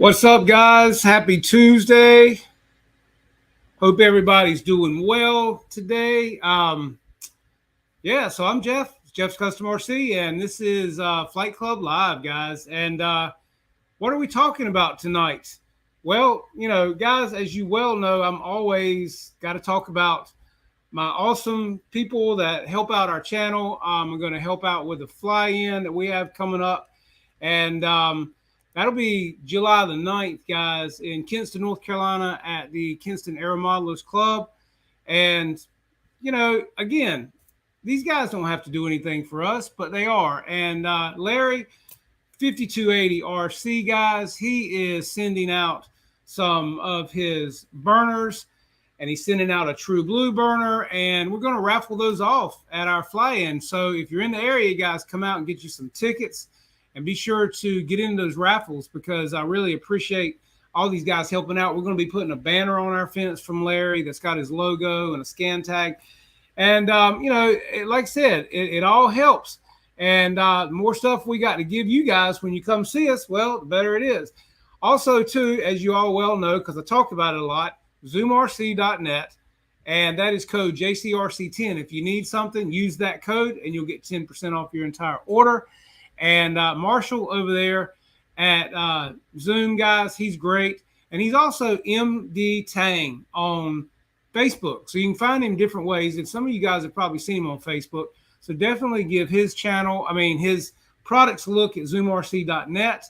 What's up, guys? Happy Tuesday. Hope everybody's doing well today. So I'm Jeff, Jeff's Custom RC, and this is Flight Club Live, guys. And what are we talking about tonight? Well, guys, as you well know, I'm always got to talk about my awesome people that help out our channel. I'm going to help out with the fly-in that we have coming up. And that'll be July the 9th, guys, in Kinston, North Carolina at the Kinston Aero Modelers Club. And, again, these guys don't have to do anything for us, but they are. And Larry, 5280 RC, guys, he is sending out some of his burners, and he's sending out a True Blue burner, and we're going to raffle those off at our fly-in. So if you're in the area, guys, come out and get you some tickets. And be sure to get into those raffles because I really appreciate all these guys helping out. We're going to be putting a banner on our fence from Larry that's got his logo and a scan tag. And, like I said, it all helps. And the more stuff we got to give you guys when you come see us, well, the better it is. Also, too, as you all well know, because I talked about it a lot, zoomrc.net. And that is code JCRC10. If you need something, use that code and you'll get 10% off your entire order. And Marshall over there at Zoom, guys, he's great. And he's also MD Tang on Facebook. So you can find him different ways. And some of you guys have probably seen him on Facebook. So definitely give his products a look at zoomrc.net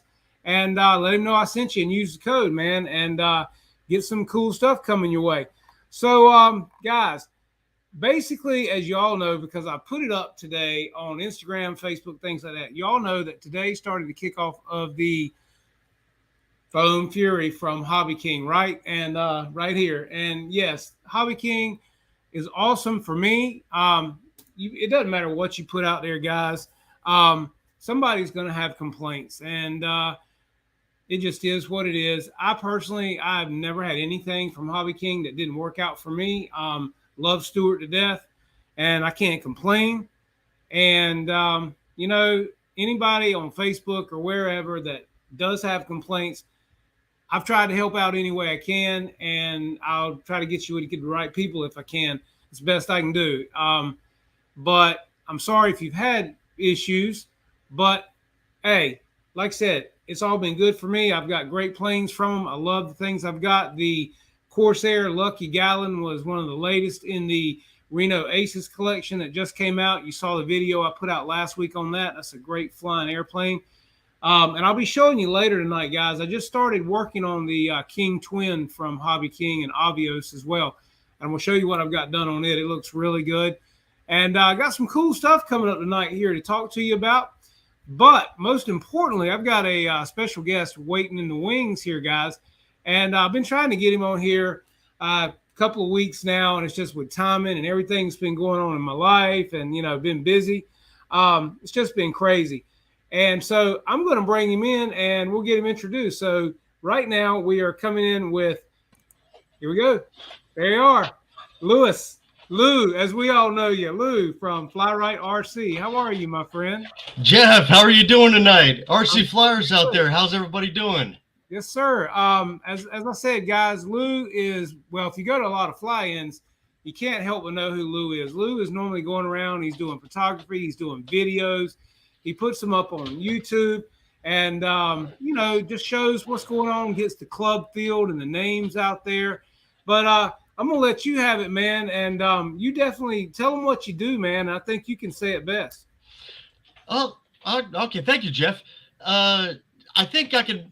and let him know I sent you and use the code, man, and get some cool stuff coming your way. So, guys, basically, as you all know, because I put it up today on Instagram, Facebook, things like that, you all know that today started the kickoff of the Foam Fury from Hobby King, right? And right here. And yes, Hobby King is awesome for me. It doesn't matter what you put out there, guys. Somebody's going to have complaints. And it just is what it is. I've never had anything from Hobby King that didn't work out for me. Love Stuart to death, and I can't complain. And, anybody on Facebook or wherever that does have complaints, I've tried to help out any way I can, and I'll try to get you to get the right people if I can. It's the best I can do. But I'm sorry if you've had issues, but hey, like I said, it's all been good for me. I've got great planes from them. I love the things I've got. The Corsair Lucky Gallon was one of the latest in the Reno Aces collection that just came out. You saw the video I put out last week on that. That's a great flying airplane. And I'll be showing you later tonight, guys. I just started working on the King Twin from Hobby King and Avios as well. And we'll show you what I've got done on it. It looks really good. And I got some cool stuff coming up tonight here to talk to you about. But most importantly, I've got a special guest waiting in the wings here, guys. And I've been trying to get him on here a couple of weeks now, and it's just with timing and everything's been going on in my life and, been busy. It's just been crazy. And so I'm going to bring him in and we'll get him introduced. So right now we are coming in with, here we go. There you are. Lou, as we all know you, Lou from Fly Right RC. How are you, my friend? Jeff, how are you doing tonight? RC Flyers out there. How's everybody doing? Yes, sir. As I said, guys, Lou is, well, if you go to a lot of fly-ins, you can't help but know who Lou is. Lou is normally going around. He's doing photography. He's doing videos. He puts them up on YouTube and, just shows what's going on, gets the club field and the names out there. But I'm going to let you have it, man. And you definitely tell them what you do, man. I think you can say it best. Oh, okay. Thank you, Jeff. I think I can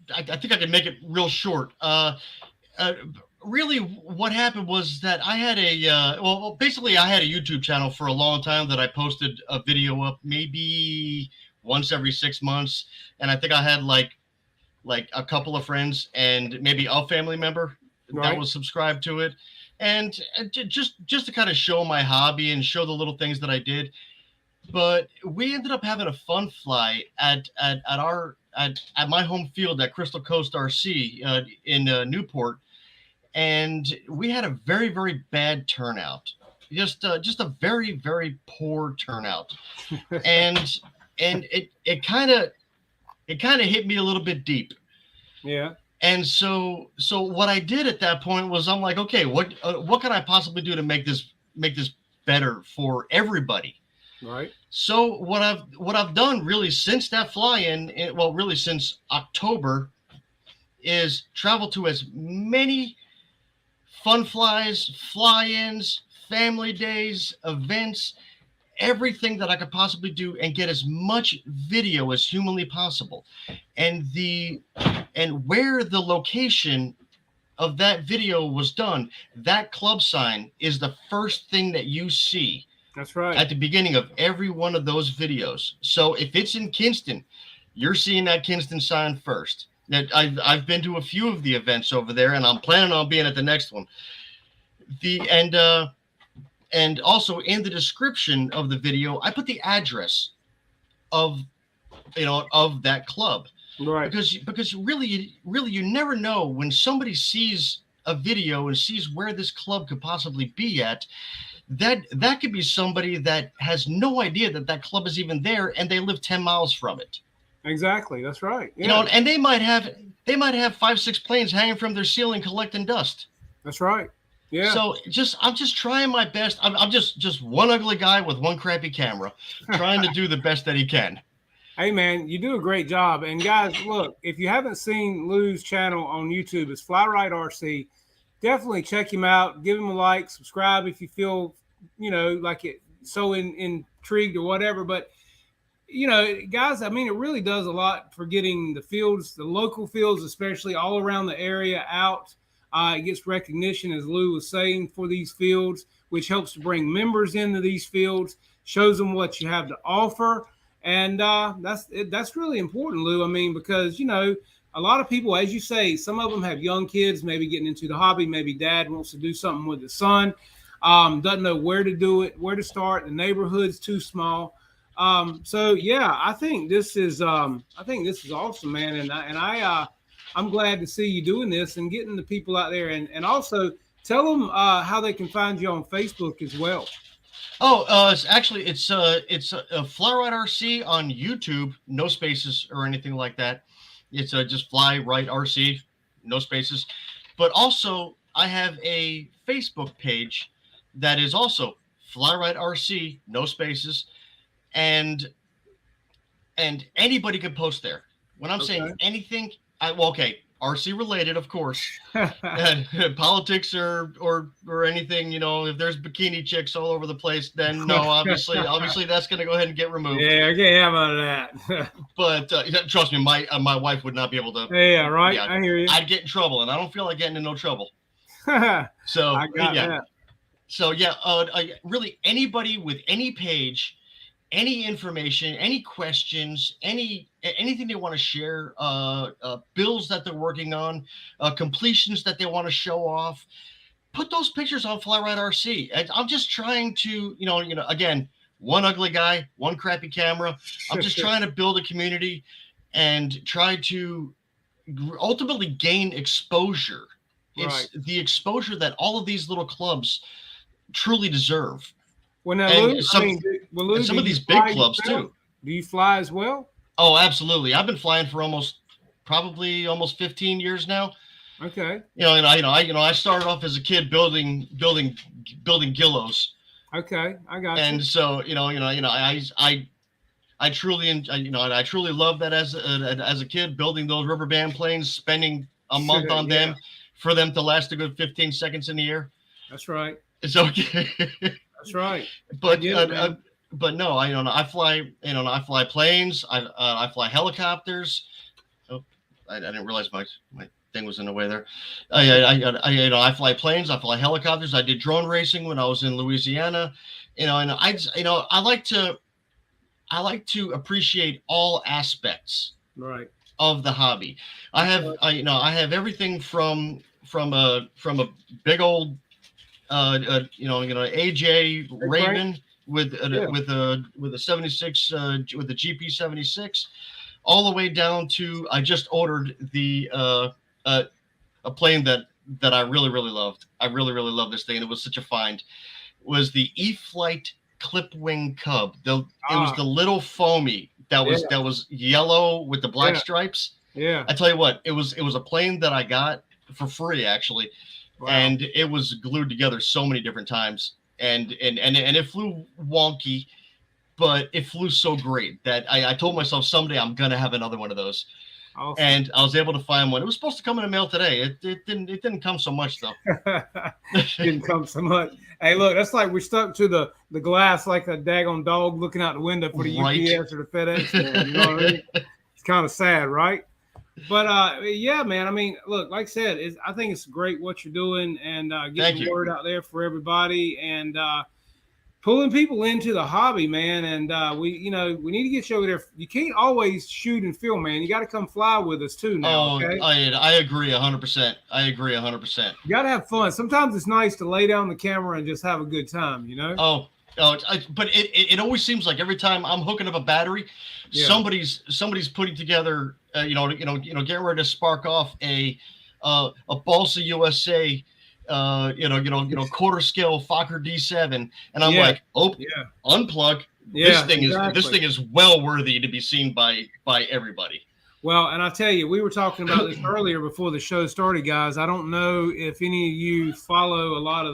make it real short. Really, what happened was that I had basically I had a YouTube channel for a long time that I posted a video up maybe once every 6 months, and I think I had like a couple of friends and maybe a family member that was subscribed to it, and just to kind of show my hobby and show the little things that I did. But we ended up having a fun fly at my home field at Crystal Coast RC in Newport, and we had a very, very bad turnout. Just a very, very poor turnout, and it kind of hit me a little bit deep. Yeah. so what I did at that point was I'm like, okay, what can I possibly do to make this better for everybody? Right. So what I've done really since that fly-in, well, really since October, is travel to as many fun fly-ins, family days, events, everything that I could possibly do, and get as much video as humanly possible. And where the location of that video was done, that club sign is the first thing that you see. That's right. At the beginning of every one of those videos. So if it's in Kinston, you're seeing that Kinston sign first. That I've been to a few of the events over there, and I'm planning on being at the next one. And also in the description of the video, I put the address of that club. Right. Because really you never know when somebody sees a video and sees where this club could possibly be at. That could be somebody that has no idea that club is even there, and they live 10 miles from it. Exactly. That's right. Yeah. And they might have 5-6 planes hanging from their ceiling collecting dust. That's right. Yeah. So I'm just trying my best. I'm just one ugly guy with one crappy camera, trying to do the best that he can. Hey man, you do a great job. And guys, look, if you haven't seen Lou's channel on YouTube, it's Fly Right RC. Definitely check him out. Give him a like, subscribe if you feel, like it so intrigued or whatever. But, guys, I mean, it really does a lot for getting the fields, the local fields, especially all around the area out. It gets recognition, as Lou was saying, for these fields, which helps to bring members into these fields, shows them what you have to offer. And that's really important, Lou. I mean, because, a lot of people, as you say, some of them have young kids, maybe getting into the hobby. Maybe dad wants to do something with his son, doesn't know where to do it, where to start. The neighborhood's too small. So yeah, I think this is awesome, man. And I'm glad to see you doing this and getting the people out there, and also tell them how they can find you on Facebook as well. Oh, it's Fly Right RC on YouTube, no spaces or anything like that. It's just Fly Right RC, no spaces. But also, I have a Facebook page that is also Fly Right RC, no spaces, and anybody can post there. When I'm saying anything, RC related, of course, politics or anything, if there's bikini chicks all over the place, then no, obviously that's going to go ahead and get removed. Yeah, I can't have none of that. But trust me, my wife would not be able to. Yeah, right. I hear you. I'd get in trouble, and I don't feel like getting in no trouble. So I got that. So yeah, really anybody with any page, any information, any questions, anything they want to share, bills that they're working on, completions that they want to show off, put those pictures on Fly Right RC. I'm just trying to, again, one ugly guy, one crappy camera. I'm just trying to build a community and try to ultimately gain exposure. It's the exposure that all of these little clubs truly deserve. Well, now, Lou, some of these big clubs too. Do you fly as well? Oh, absolutely. I've been flying for probably almost 15 years now. Okay. I started off as a kid building gillos. Okay, I got you. And so, I truly love that as a kid, building those rubber band planes, spending a month on them for them to last a good 15 seconds in the air. That's right. It's okay. That's right. But no, I fly planes. I fly helicopters. Oh, I didn't realize my thing was in the way there. I fly planes. I fly helicopters. I did drone racing when I was in Louisiana. I like to appreciate all aspects of the hobby. I have everything from a big old AJ Raven with a 76 with the GP76, all the way down to I just ordered a plane that I really loved. I really love this thing, and it was such a find. Was the E-flite Clipwing Cub. It was the little foamy that was yellow with the black stripes. Yeah. I tell you what, it was a plane that I got for free actually, Wow. and it was glued together so many different times, and it flew wonky, but it flew so great that I told myself someday I'm gonna have another one of those. Awesome. And I was able to find one. It was supposed to come in the mail today. It didn't come so much though. Didn't come so much. Hey, look, that's like we're stuck to the glass like a daggone dog looking out the window for the Right. UPS or the FedEx man. You know what I mean? It's kind of sad, right? But yeah, man. I mean, look, like I said, I think it's great what you're doing and getting the word out there for everybody and pulling people into the hobby, man. And we need to get you over there. You can't always shoot and film, man. You got to come fly with us too now. Oh, okay? I agree 100%. I agree 100%. You got to have fun. Sometimes it's nice to lay down the camera and just have a good time, you know? Oh, but it always seems like every time I'm hooking up a battery, somebody's putting together, getting ready to spark off a Balsa USA, quarter scale Fokker D7, and I'm like, unplug. Yeah, This thing is well worthy to be seen by everybody. Well, and I'll tell you, we were talking about this earlier before the show started, guys. I don't know if any of you follow a lot of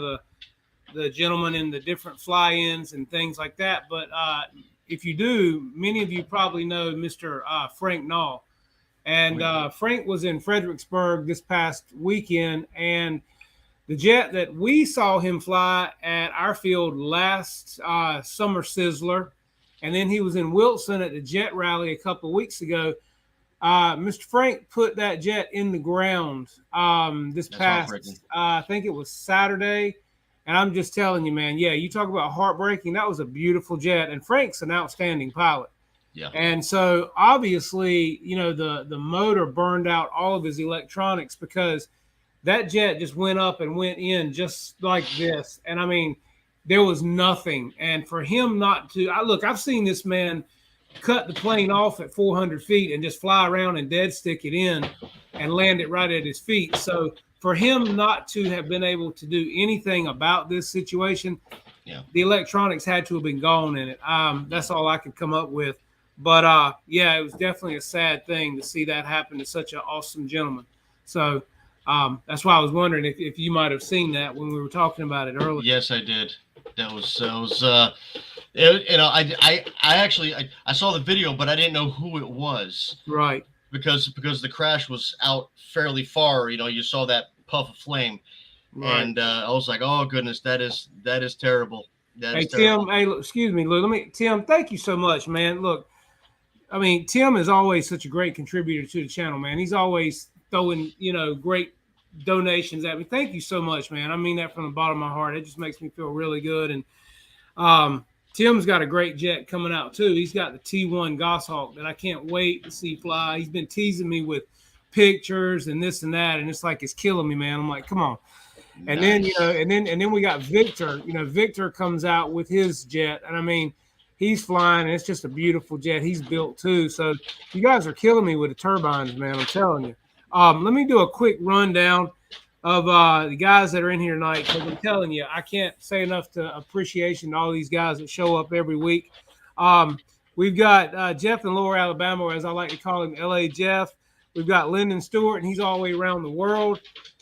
the gentlemen in the different fly-ins and things like that, but if you do, many of you probably know Mr. Frank Nall. And Frank was in Fredericksburg this past weekend, and the jet that we saw him fly at our field last Summer Sizzler, and then he was in Wilson at the jet rally a couple of weeks ago. Mr. Frank put that jet in the ground this past, I think it was Saturday. And I'm just telling you, man, you talk about heartbreaking. That was a beautiful jet. And Frank's an outstanding pilot. Yeah. And so obviously, the motor burned out all of his electronics because that jet just went up and went in just like this. And I mean, there was nothing. And for him not to, I've seen this man cut the plane off at 400 feet and just fly around and dead stick it in and land it right at his feet. So for him not to have been able to do anything about this situation, the electronics had to have been gone in it. That's all I could come up with. But it was definitely a sad thing to see that happen to such an awesome gentleman. So that's why I was wondering if you might have seen that when we were talking about it earlier. Yes, I did. That was I actually saw the video, but I didn't know who it was. Right. Because the crash was out fairly far. You saw that puff of flame, right. And I was like, oh goodness, that is terrible. Hey Tim, excuse me, Lou. Tim, thank you so much, man. Look, I mean, Tim is always such a great contributor to the channel, man. He's always throwing, great donations at me. Thank you so much, man. I mean that from the bottom of my heart. It just makes me feel really good. And Tim's got a great jet coming out too. He's got the T1 Goshawk that I can't wait to see fly. He's been teasing me with pictures and this and that, and it's like it's killing me, man. I'm like, come on. And nice. Then and then we got Victor. Victor comes out with his jet, and I mean, he's flying, and it's just a beautiful jet. He's built too. So you guys are killing me with the turbines, man. I'm telling you. Let me do a quick rundown of the guys that are in here tonight, because I'm telling you, I can't say enough to appreciation to all these guys that show up every week. We've got Jeff in Lower Alabama, or as I like to call him, LA Jeff. We've got Lyndon Stewart, and he's all the way around the world.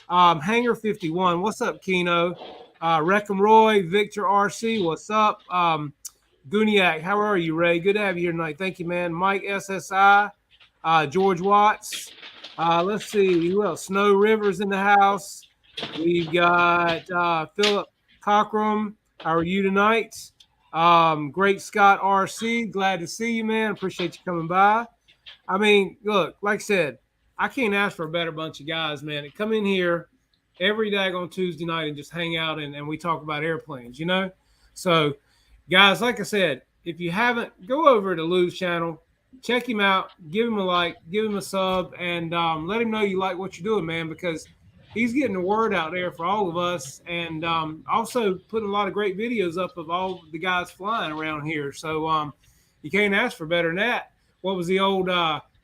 Hanger 51, what's up, Keno? Reckham Roy, Victor RC, what's up? Guniak, how are you, Ray? Good to have you here tonight. Thank you, man. Mike SSI, George Watts. Let's see, who else? Snow Rivers in the house. We've got Philip Cockrum. How are you tonight? Great Scott RC. Glad to see you, man. Appreciate you coming by. I mean, look, like I said, I can't ask for a better bunch of guys, man. That come in here every day on Tuesday night and just hang out and we talk about airplanes, So, guys, like I said, if you haven't, go over to Lou's channel. Check him out, give him a like, give him a sub, and let him know you like what you're doing, man, because he's getting the word out there for all of us, and also putting a lot of great videos up of all the guys flying around here. So you can't ask for better than that. What was the old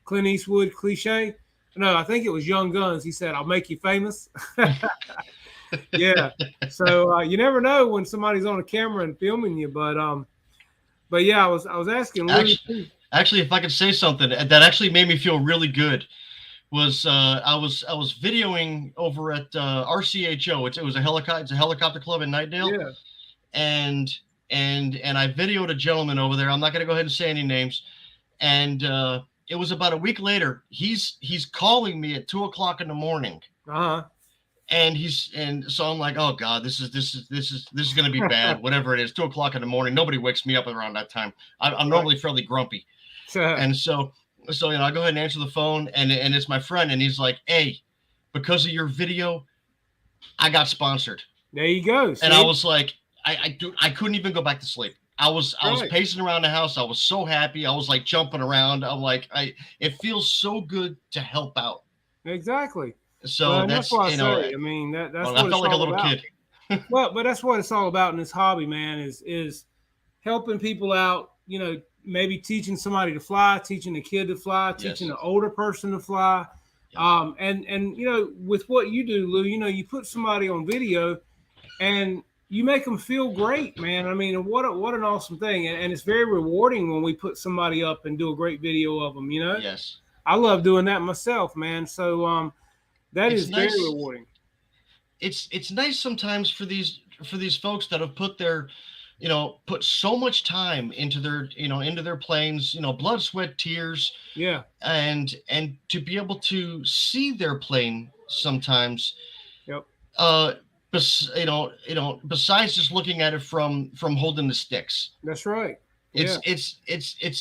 Clint Eastwood cliche? No, I think it was Young Guns. He said, "I'll make you famous." Yeah. So you never know when somebody's on a camera and filming you, but yeah, I was asking Lou. Actually, if I could say something, that actually made me feel really good. was I was videoing over at RCHO. It was a helicopter. It's a helicopter club in Nightdale, Yeah. and and I videoed a gentleman over there. I'm not going to go ahead and say any names. And it was about a week later. He's calling me at 2 o'clock in the morning, Uh and so I'm like, oh God, this is going to be bad. Whatever it is, 2 o'clock in the morning. Nobody wakes me up around that time. I'm normally fairly grumpy, huh. and so I go ahead and answer the phone, and it's my friend, and he's like, hey, because of your video, I got sponsored. There you go. And I See? was like, I couldn't even go back to sleep. I was Right. pacing around the house. I was so happy. I was like jumping around. I'm like, it feels so good to help out. Exactly. So Well, and that's that's, what I you know, say. I mean, that's well, what I it's felt like a all little about. kid. Well, but that's what it's all about in this hobby, man. Is helping people out. You know, maybe teaching somebody to fly, teaching a kid to fly, teaching Yes. an older person to fly. Yeah. And you know, with what you do, Lou, you know, you put somebody on video and you make them feel great, man. I mean, what an awesome thing, and it's very rewarding when we put somebody up and do a great video of them. You know, Yes. I love doing that myself, man. So that It's is very nice. rewarding. It's nice sometimes for these folks that have put their, put so much time into their, into their planes, blood, sweat, tears, Yeah. and to be able to see their plane sometimes, Yep. uh besides just looking at it from holding the sticks. That's right. it's Yeah.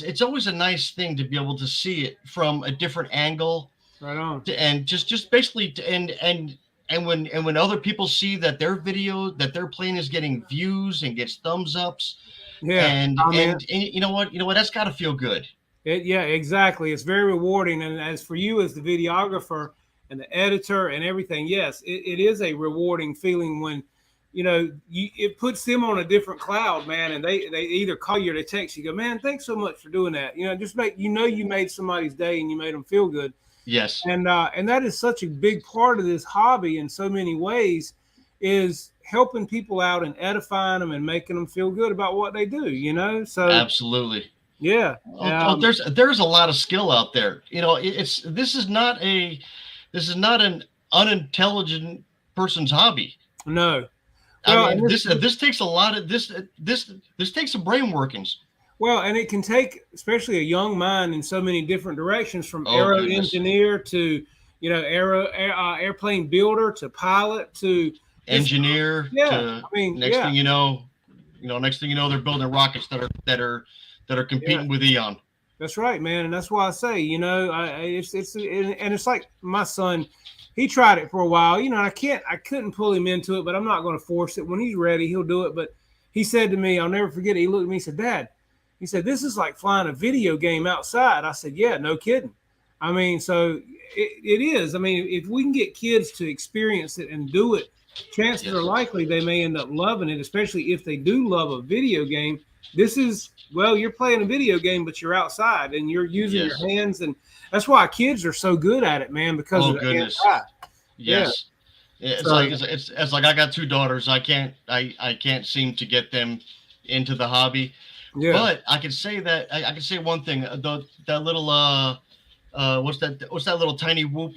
it's always a nice thing to be able to see it from a different angle, Right on. and just basically and when other people see that their video, that their plane is getting views and gets thumbs ups, Yeah. and Comment. and you know what, that's got to feel good. Yeah, exactly. It's very rewarding. And as for you as the videographer and the editor and everything, yes, it is a rewarding feeling when, you know, it puts them on a different cloud, man. And they either call you or they text you, go, man, thanks so much for doing that. You know, just make, you know, you made somebody's day and you made them feel good. Yes. And that is such a big part of this hobby in so many ways, is helping people out and edifying them and making them feel good about what they do, you know? So, Absolutely. yeah. There's a lot of skill out there. It's this is not an unintelligent person's hobby. No. I Well, mean, this takes a lot of this takes some brain workings. well, and it can take, especially a young mind, in so many different directions, from Oh aero goodness. engineer to, you know, airplane builder to pilot to Engineer yeah. to I mean, next yeah, thing you know, next thing you know, they're building rockets that are competing with Eon. that's right, man. And that's why I say, you know, and it's like my son, he tried it for a while, you know. I couldn't pull him into it, but I'm not going to force it. When he's ready, he'll do it. But he said to me, I'll never forget it. He looked at me and said, Dad, he said, this is like flying a video game outside. I said, yeah, no kidding. I mean, so it is. I mean, if we can get kids to experience it and do it, chances Yes. are likely they may end up loving it, especially if they do love a video game. This is, well, you're playing a video game, but you're outside and you're using Yes. your hands. And that's why kids are so good at it, man, because Oh of the goodness. hands-eye. Yes. It's So- like it's like I got two daughters. I can't seem to get them into the hobby. Yeah. But I can say that I can say one thing. That little what's that little tiny whoop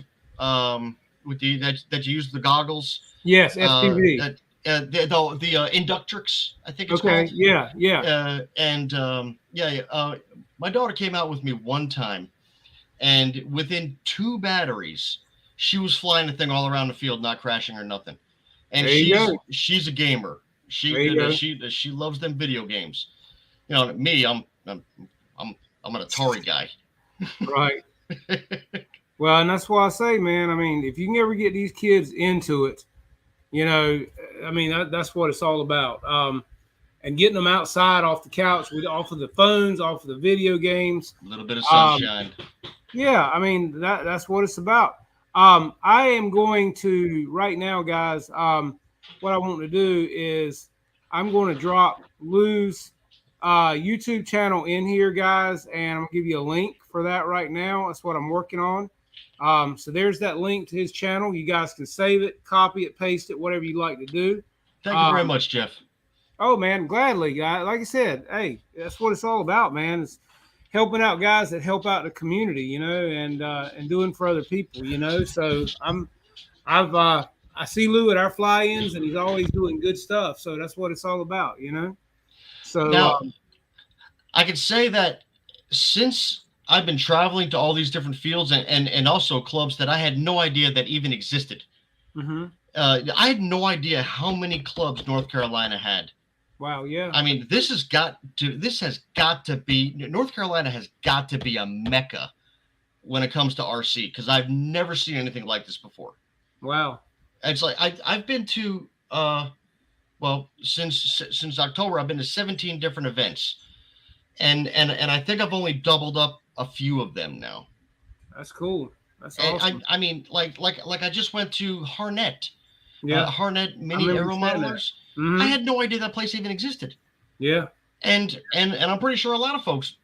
with that you use the goggles. Yes, FPV. The Inductrix, I think it's Okay. called. Yeah. My daughter came out with me one time, and within 2 batteries, she was flying the thing all around the field, not crashing or nothing. And There you go. she's a gamer. There you go. She loves them video games. Me, I'm an Atari guy. Right. Well, and that's why I say, man, I mean, if you can ever get these kids into it, you know, I mean, that's what it's all about. And getting them outside off the couch, off of the phones, off of the video games. A little bit of sunshine. Yeah, I mean, that's what it's about. I am going to, right now, guys, what I want to do is I'm going to drop Lou's YouTube channel in here, guys, and I'm going to give you a link for that right now. That's what I'm working on. So there's that link to his channel. You guys can save it, copy it, paste it, whatever you like to do. Thank you very much, Jeff. Oh, man, gladly, guys. Like I said, hey, that's what it's all about, man. It's helping out guys that help out the community, and doing for other people, So I see Lou at our fly-ins, and he's always doing good stuff. So that's what it's all about. So Now, I can say that since I've been traveling to all these different fields and also clubs that I had no idea that even existed. mm-hmm. I had no idea how many clubs North Carolina had. Wow, yeah. I mean, North Carolina has got to be a mecca when it comes to RC, because I've never seen anything like this before. Wow. It's like I've been to since October I've been to 17 different events, and I think I've only doubled up a few of them now. That's cool. That's and awesome. I mean, like I just went to Harnett. Yeah. Harnett Mini Aero Modelers. Mm-hmm. I had no idea that place even existed. Yeah. And I'm pretty sure a lot of folks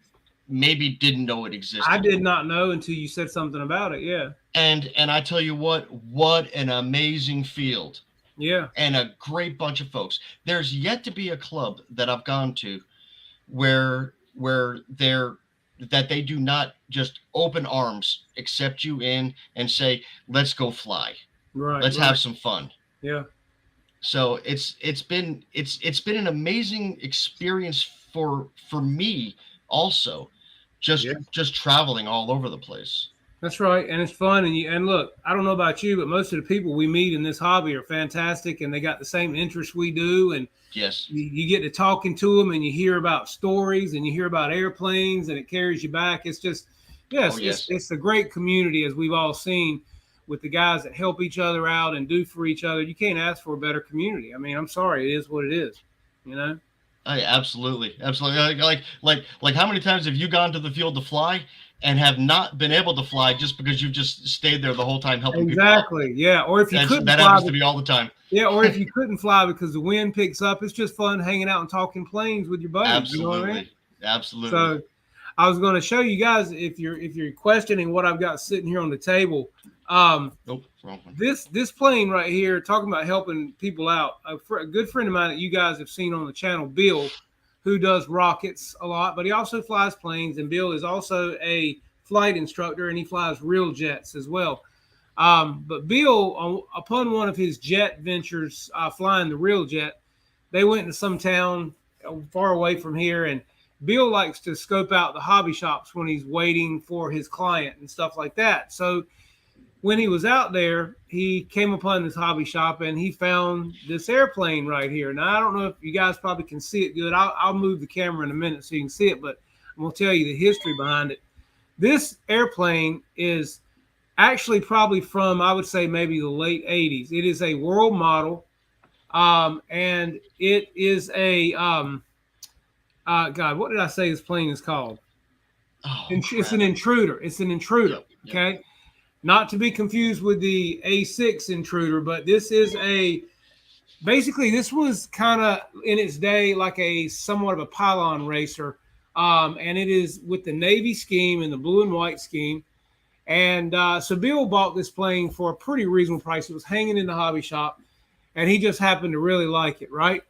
maybe didn't know it existed. I did not know until you said something about it. Yeah. And I tell you what an amazing field. Yeah. And a great bunch of folks. There's yet to be a club that I've gone to where they do not just open arms, accept you in and say, let's go fly. Right. Let's have some fun. Yeah. So it's been an amazing experience for me also, just traveling all over the place. That's right, and it's fun. And look, I don't know about you, but most of the people we meet in this hobby are fantastic, and they got the same interests we do. And yes, you get to talking to them, and you hear about stories, and you hear about airplanes, and it carries you back. It's just, it's a great community, as we've all seen, with the guys that help each other out and do for each other. You can't ask for a better community. I mean, I'm sorry, it is what it is, Absolutely. Like how many times have you gone to the field to fly and have not been able to fly just because you've just stayed there the whole time helping people out? Exactly. Yeah. Or if you couldn't that fly, happens to me all the time. Yeah. Or if you couldn't fly because the wind picks up, it's just fun hanging out and talking planes with your buddies. Absolutely. You know what I mean? Absolutely. So I was going to show you guys, if you're questioning what I've got sitting here on the table. Nope, wrong one. This plane right here, talking about helping people out. A good friend of mine that you guys have seen on the channel, Bill, who does rockets a lot, but he also flies planes. And Bill is also a flight instructor, and he flies real jets as well. But Bill, upon one of his jet ventures, flying the real jet, they went to some town far away from here, and Bill likes to scope out the hobby shops when he's waiting for his client and stuff like that. So when he was out there, he came upon this hobby shop, and he found this airplane right here. Now, I don't know if you guys probably can see it good. I'll move the camera in a minute so you can see it, but I'm going to tell you the history behind it. This airplane is actually probably from, I would say, maybe the late 80s. It is a world model, and it is a God, what did I say this plane is called? It's an intruder. It's an intruder. Yep. Okay. Not to be confused with the A6 intruder, but this is basically this was kind of in its day like a somewhat of a pylon racer. And it is with the Navy scheme and the blue and white scheme. And so Bill bought this plane for a pretty reasonable price. It was hanging in the hobby shop, and he just happened to really like it, right?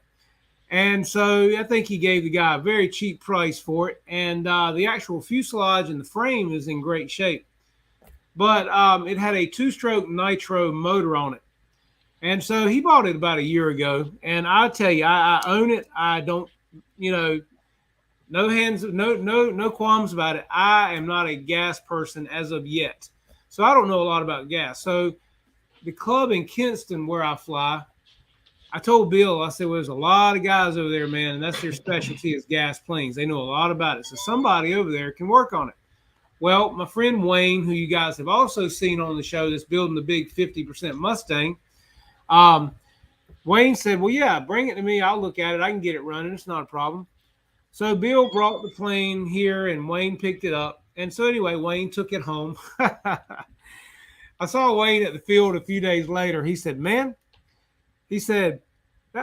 And so I think he gave the guy a very cheap price for it. And the actual fuselage and the frame is in great shape. But it had a 2-stroke nitro motor on it. And so he bought it about a year ago. And I tell you, I own it. I don't, no qualms about it. I am not a gas person as of yet. So I don't know a lot about gas. So the club in Kinston where I fly, I told Bill, I said, well, there's a lot of guys over there, man, and that's their specialty is gas planes. They know a lot about it. So somebody over there can work on it. Well, my friend Wayne, who you guys have also seen on the show, that's building the big 50% Mustang, Wayne said, well, yeah, bring it to me. I'll look at it. I can get it running. It's not a problem. So Bill brought the plane here, and Wayne picked it up. And so anyway, Wayne took it home. I saw Wayne at the field a few days later. He said, man, that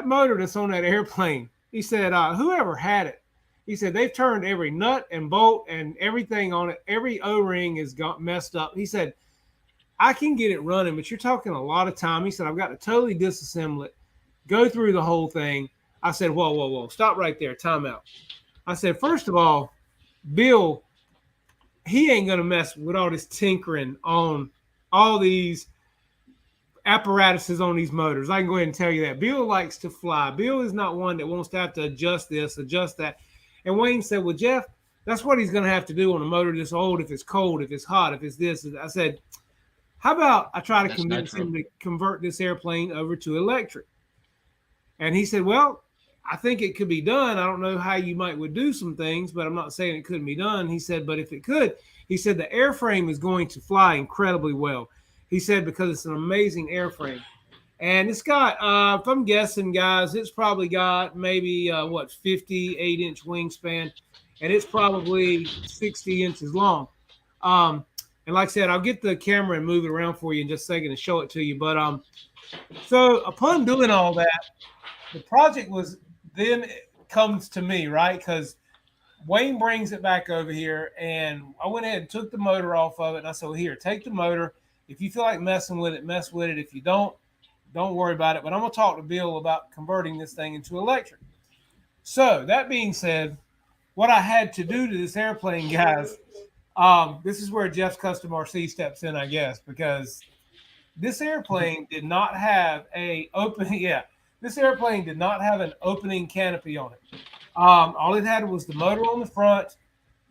motor that's on that airplane, he said, whoever had it, he said, they've turned every nut and bolt and everything on it. Every O-ring has got messed up. He said, I can get it running, but you're talking a lot of time. He said, I've got to totally disassemble it, go through the whole thing. I said, whoa, stop right there. Time out. I said, first of all, Bill he ain't gonna mess with all this tinkering on all these apparatuses on these motors. I can go ahead and tell you that. Bill likes to fly. Bill is not one that wants to have to adjust this, adjust that. And Wayne said, well, Jeff, that's what he's going to have to do on a motor this old, if it's cold, if it's hot, if it's this. I said, how about I try to convince him to convert this airplane over to electric? And he said, well, I think it could be done. I don't know how you would do some things, but I'm not saying it couldn't be done. He said, but if it could, he said, the airframe is going to fly incredibly well. He said, because it's an amazing airframe. And it's got, if I'm guessing, guys, it's probably got maybe, 58-inch wingspan. And it's probably 60 inches long. And like I said, I'll get the camera and move it around for you in just a second and show it to you. But so upon doing all that, the project then comes to me, right? Because Wayne brings it back over here, and I went ahead and took the motor off of it. And I said, well, here, take the motor. If you feel like messing with it, mess with it. If you don't worry about it. But I'm going to talk to Bill about converting this thing into electric. So that being said, what I had to do to this airplane, guys, this is where Jeff's Custom RC steps in, I guess, because this airplane did not have this airplane did not have an opening canopy on it. All it had was the motor on the front,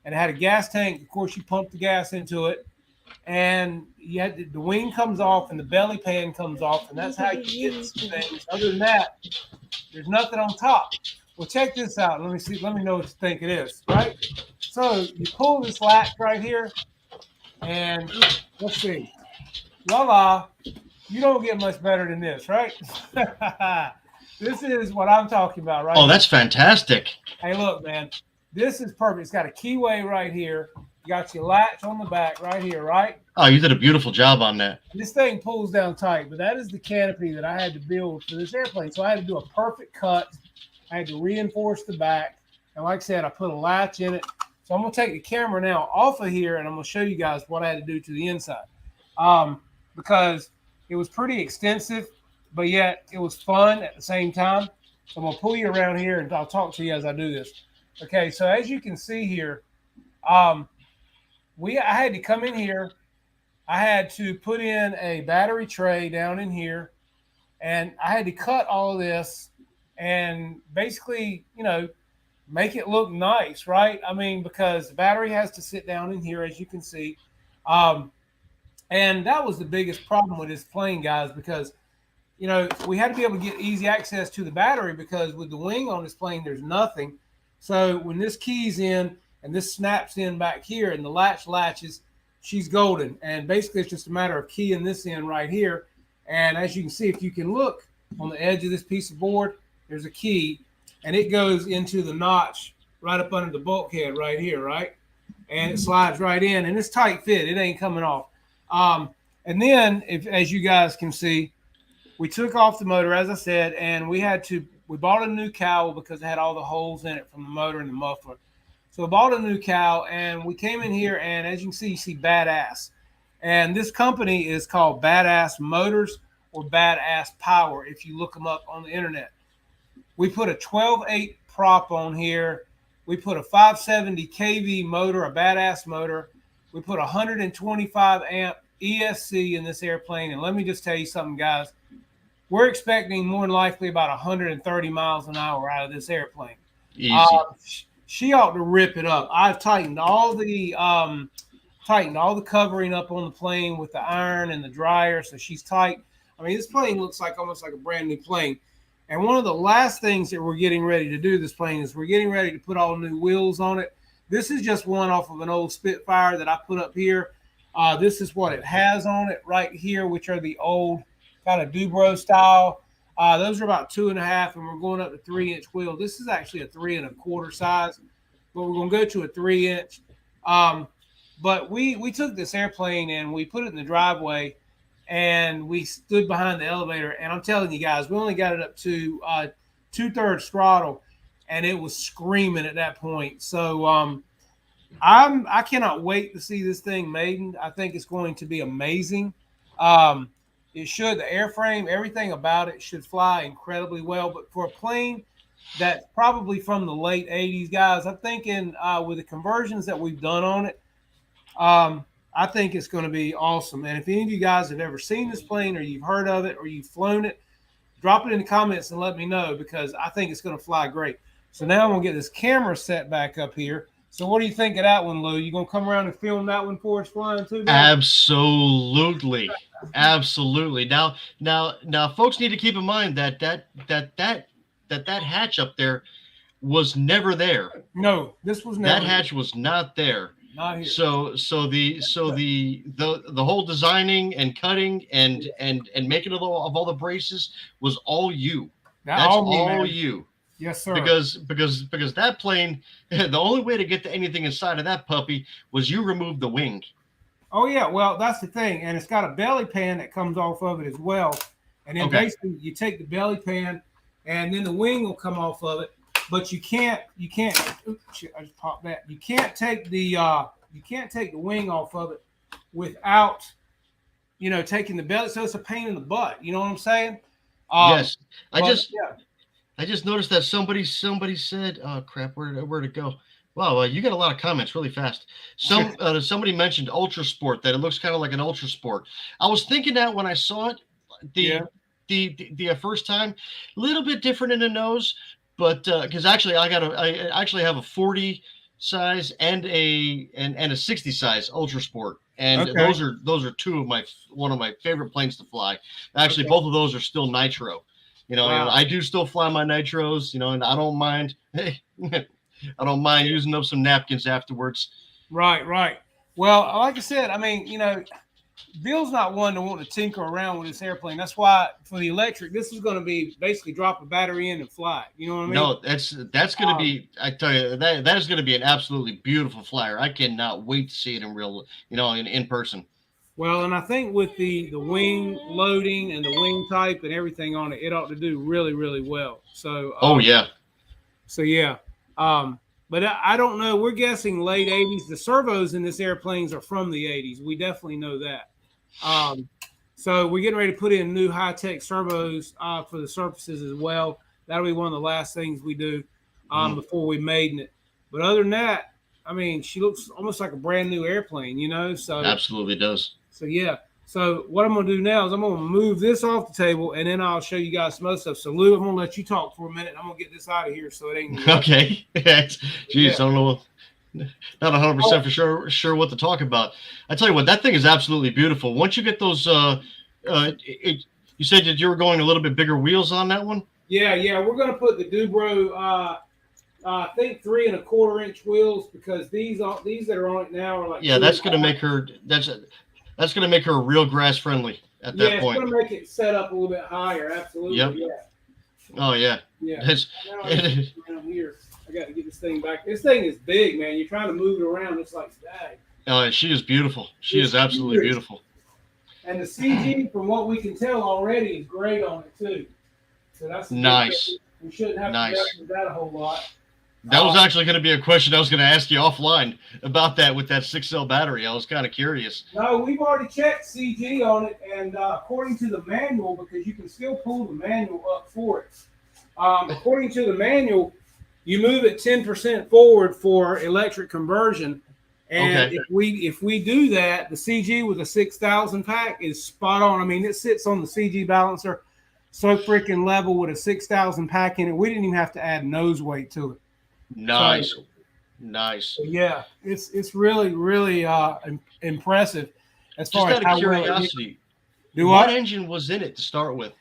and it had a gas tank. Of course, you pump the gas into it, and you had the wing comes off and the belly pan comes off, and that's how you get these things. Other than that, there's nothing on top. Well, check this out. Let me know what you think it is, right? So you pull this latch right here, and let's see. Voila. You don't get much better than this, right? This is what I'm talking about, right? Oh, that's fantastic. Hey, look, man. This is perfect. It's got a keyway right here. You got your latch on the back right here, right? Oh, you did a beautiful job on that. This thing pulls down tight, but that is the canopy that I had to build for this airplane. So I had to do a perfect cut. I had to reinforce the back. And like I said, I put a latch in it. So I'm going to take the camera now off of here, and I'm going to show you guys what I had to do to the inside. Because it was pretty extensive, but yet it was fun at the same time. So I'm going to pull you around here, and I'll talk to you as I do this. Okay, so as you can see here, I had to come in here. I had to put in a battery tray down in here, and I had to cut all of this and basically, make it look nice, right? I mean, because the battery has to sit down in here, as you can see. And that was the biggest problem with this plane, guys, because, we had to be able to get easy access to the battery, because with the wing on this plane, there's nothing. So when this keys in and this snaps in back here and the latch latches, she's golden. And basically it's just a matter of keying this in right here. And as you can see, if you can look on the edge of this piece of board, there's a key, and it goes into the notch right up under the bulkhead right here, right? And it slides right in, and it's tight fit. It ain't coming off. And then, as you guys can see, we took off the motor, as I said, and we bought a new cowl because it had all the holes in it from the motor and the muffler. So we bought a new cowl, and we came in here, and as you can see Badass. And this company is called Badass Motors or Badass Power if you look them up on the internet. We put a 12/8 prop on here. We put a 570 kV motor, a Badass motor. We put a 125 amp ESC in this airplane. And let me just tell you something, guys. We're expecting more than likely about 130 miles an hour out of this airplane. Easy. She ought to rip it up. I've tightened all the covering up on the plane with the iron and the dryer, so she's tight. I mean, this plane looks almost like a brand new plane. And one of the last things that we're getting ready to do this plane is we're getting ready to put all new wheels on it. This is just one off of an old Spitfire that I put up here. This is what it has on it right here, which are the old kind of Dubro style. Those are about 2.5, and we're going up to 3-inch wheel. This is actually a 3 1/4 size, but we're going to go to a 3-inch. But we took this airplane and we put it in the driveway, and we stood behind the elevator. And I'm telling you guys, we only got it up to 2/3 throttle, and it was screaming at that point. So I cannot wait to see this thing maiden. I think it's going to be amazing. The airframe, everything about it should fly incredibly well. But for a plane that's probably from the late 80s, guys, I'm thinking with the conversions that we've done on it, I think it's going to be awesome. And if any of you guys have ever seen this plane or you've heard of it or you've flown it, drop it in the comments and let me know because I think it's going to fly great. So now I'm going to get this camera set back up here. So what do you think of that one, Lou? You going to come around and film that one for us flying too? Man? Absolutely. Absolutely. Now, folks need to keep in mind that hatch up there was never there. No, this was never. That hatch was not there. Not here. So the whole designing and cutting and making of all the braces was all you. That's all you. Yes, sir. Because that plane, the only way to get to anything inside of that puppy was you remove the wing. Oh yeah, well that's the thing, and it's got a belly pan that comes off of it as well. And then basically you take the belly pan, and then the wing will come off of it. But you can't. Oops, shit, I just popped that. You can't take the wing off of it without, taking the belly. So it's a pain in the butt. You know what I'm saying? Yes. I just noticed that somebody said, "Oh crap, where'd it go?" Wow, you got a lot of comments really fast. Somebody mentioned Ultra Sport, that it looks kind of like an Ultra Sport. I was thinking that when I saw it the first time, a little bit different in the nose. But because actually I actually have a 40 size and a 60 size Ultra Sport, and those are one of my favorite planes to fly. Actually, both of those are still nitro. Wow. I do still fly my nitros. And I don't mind. I don't mind using up some napkins afterwards. Right. Well, like I said, I mean, Bill's not one to want to tinker around with this airplane. That's why for the electric, this is going to be basically drop a battery in and fly. You know what I mean? No, that's going to be. I tell you that is going to be an absolutely beautiful flyer. I cannot wait to see it in real, in person. Well, and I think with the wing loading and the wing type and everything on it, it ought to do really, really well. So. Oh yeah. So yeah. But I don't know. We're guessing late 80s. The servos in this airplanes are from the 80s. We definitely know that. So we're getting ready to put in new high-tech servos for the surfaces as well. That'll be one of the last things we do before we maiden it. But other than that, I mean, she looks almost like a brand new airplane, So absolutely does. So yeah. So what I'm going to do now is I'm going to move this off the table, and then I'll show you guys some other stuff. So Lou, I'm going to let you talk for a minute. I'm going to get this out of here so it ain't. Okay. Jeez, yeah. I don't know. Not 100% for sure what to talk about. I tell you what, that thing is absolutely beautiful. Once you get those, you said that you were going a little bit bigger wheels on that one. Yeah. We're going to put the Dubro, I think 3 1/4-inch wheels because these that are on it now are like. Yeah, that's going to make her. That's going to make her real grass friendly at that point. Yeah, it's going to make it set up a little bit higher. Absolutely. Yep. Yeah. Oh yeah. Yeah. Around here. I got to get this thing back. This thing is big, man. You're trying to move it around. It's like, dang. Oh, she is beautiful. She is absolutely beautiful. And the CG, from what we can tell already, is great on it too. So that's nice. We shouldn't have to mess with that a whole lot. That was actually going to be a question I was going to ask you offline about that with that 6-cell battery. I was kind of curious. No, we've already checked CG on it, and according to the manual, because you can still pull the manual up for it. According to the manual, you move it 10% forward for electric conversion, and if we do that, the CG with a 6,000 pack is spot on. I mean, it sits on the CG balancer so freaking level with a 6,000 pack in it. We didn't even have to add nose weight to it. Nice. So, nice. Yeah, it's really, really impressive as far as how curiosity. Well what engine was in it to start with?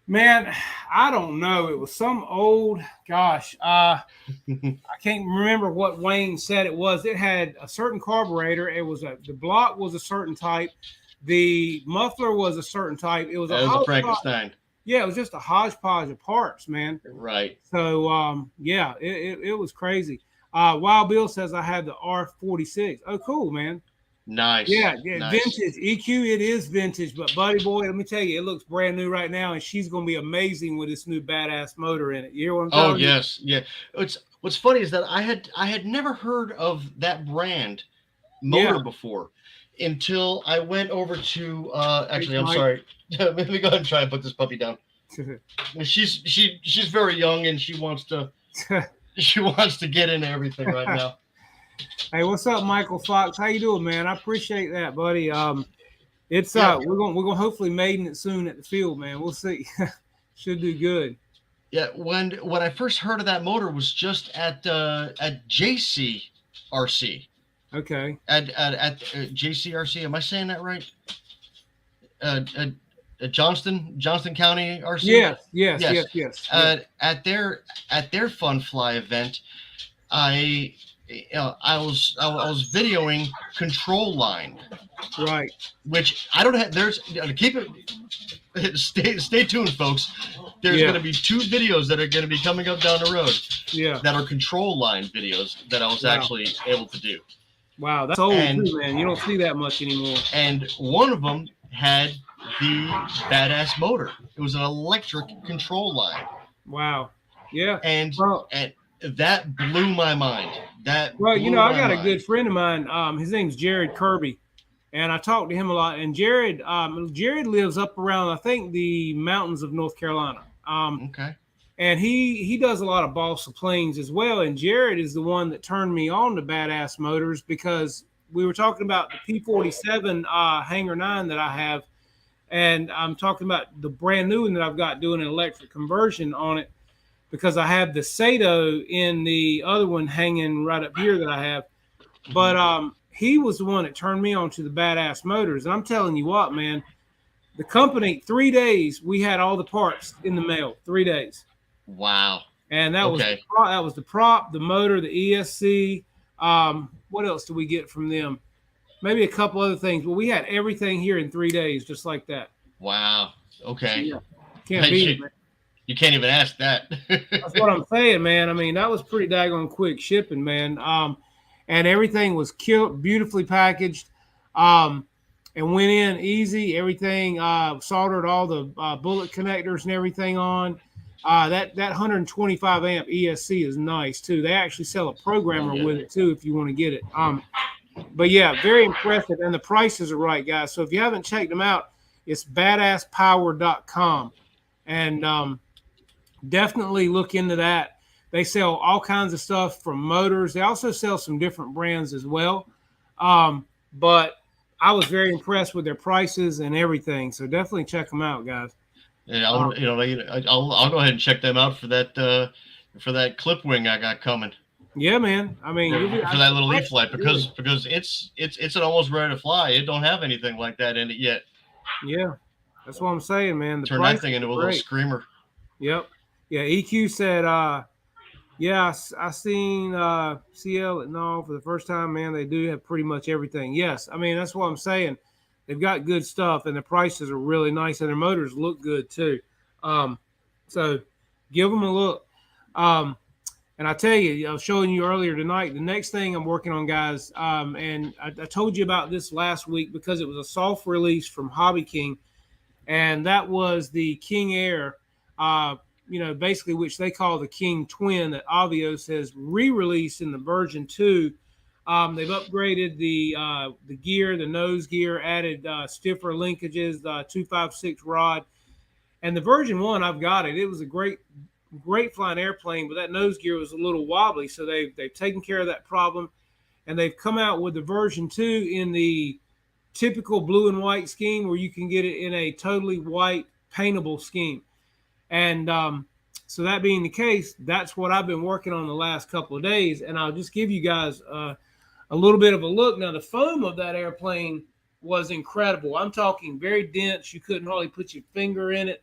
Man, I don't know. It was some old, gosh, I can't remember what Wayne said it was. It had a certain carburetor. It was the block was a certain type. The muffler was a certain type. It was a Frankenstein. Yeah, it was just a hodgepodge of parts, man. Right. So, yeah, it was crazy. Wild Bill says I had the R46. Oh, cool, man. Nice. Yeah, nice. Vintage. EQ, it is vintage, but buddy boy, let me tell you, it looks brand new right now, and she's going to be amazing with this new badass motor in it. You hear what I'm telling you? Yes. Yeah. What's funny is that I had never heard of that brand motor before until I went over to actually, I'm sorry. Let me go ahead and try and put this puppy down. She's very young and she wants to get into everything right now. Hey, what's up, Michael Fox? How you doing, man? I appreciate that, buddy. It's Yeah, we're gonna hopefully maiden it soon at the field, man. We'll see. Should do good. yeah. When I first heard of that motor was just at JCRC Okay. at JCRC. Am I saying that right? Johnston County RC. Yes, yes, Yes. yes, yes. At their Fun Fly event, I I was videoing Control Line, Right. which I don't have. There's keep it. Stay tuned, folks. There's Yeah. going to be 2 videos that are going to be coming up down the road Yeah. that are Control Line videos that I was Wow. actually able to do. Wow, that's old And- too, man. You don't see that much anymore. And one of them had the badass motor. It was an electric control line, Wow. Yeah. and Well, that blew my mind. That well, blew I my got a mind. good friend of mine. His name's Jared Kirby, and I talked to him a lot. And Jared lives up around, I think, the mountains of North Carolina. Okay. And he does a lot of balsa planes as well. And Jared is the one that turned me on to Badass Motors, because we were talking about the P47 Hanger 9 that I have, and I'm talking about the brand new one that I've got doing an electric conversion on it, because I have the Sato in the other one hanging right up here that I have. But he was the one that turned me on to the Badass Motors. And I'm telling you what, man, the company, 3 days, we had all the parts in the mail, 3 days. Wow. And that Okay. was the prop, the motor, the ESC. What else do we get from them? Maybe a couple other things, but we had everything here in 3 days, just like that. Wow. Okay. Yeah. Can't beat it, man. You can't even ask that. That's what I'm saying, man. I mean, that was pretty daggone quick shipping, man. And everything was beautifully packaged, and went in easy. Everything soldered all the bullet connectors and everything on. That 125 amp ESC is nice too. They actually sell a programmer with it too if you want to get it. But yeah, very impressive, and the prices are right, guys. So if you haven't checked them out, it's badasspower.com, and definitely look into that. They sell all kinds of stuff from motors. They also sell some different brands as well. But I was very impressed with their prices and everything. So definitely check them out, guys. And I'll go ahead and check them out for that clip wing I got coming. Yeah, man. I mean, for that little E-flite, because it's almost ready to fly. It don't have anything like that in it yet. Yeah, that's what I'm saying, man. Turn that thing into a little screamer. Yep. Yeah. EQ said, yeah, I seen CL at NAW for the first time, man. They do have pretty much everything. Yes. I mean, that's what I'm saying. They've got good stuff, and the prices are really nice, and their motors look good too. So give them a look. And I tell you, I was showing you earlier tonight, the next thing I'm working on, guys, and I told you about this last week because it was a soft release from Hobby King, and that was the King Air, basically, which they call the King Twin, that Avios has re-released in the version 2. They've upgraded the gear, the nose gear, added stiffer linkages, 256 rod, and the version 1, I've got it. It was a great flying airplane, but that nose gear was a little wobbly, so they've taken care of that problem, and they've come out with the version 2 in the typical blue and white scheme, where you can get it in a totally white paintable scheme. And so that being the case, that's what I've been working on the last couple of days, and I'll just give you guys a little bit of a look. Now, the foam of that airplane was incredible. I'm talking very dense. You couldn't hardly put your finger in it.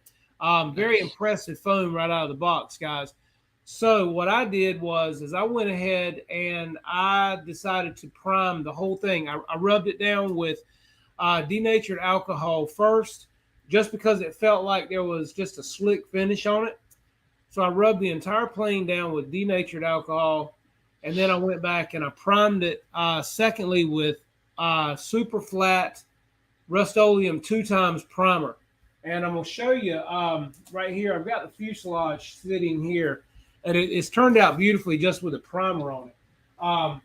Very impressive foam right out of the box, guys. So what I did was I went ahead and I decided to prime the whole thing. I rubbed it down with denatured alcohol first, just because it felt like there was just a slick finish on it. So I rubbed the entire plane down with denatured alcohol, and then I went back and I primed it secondly with super flat Rust-Oleum 2x primer. And I'm going to show you right here. I've got the fuselage sitting here, and it's turned out beautifully just with a primer on it.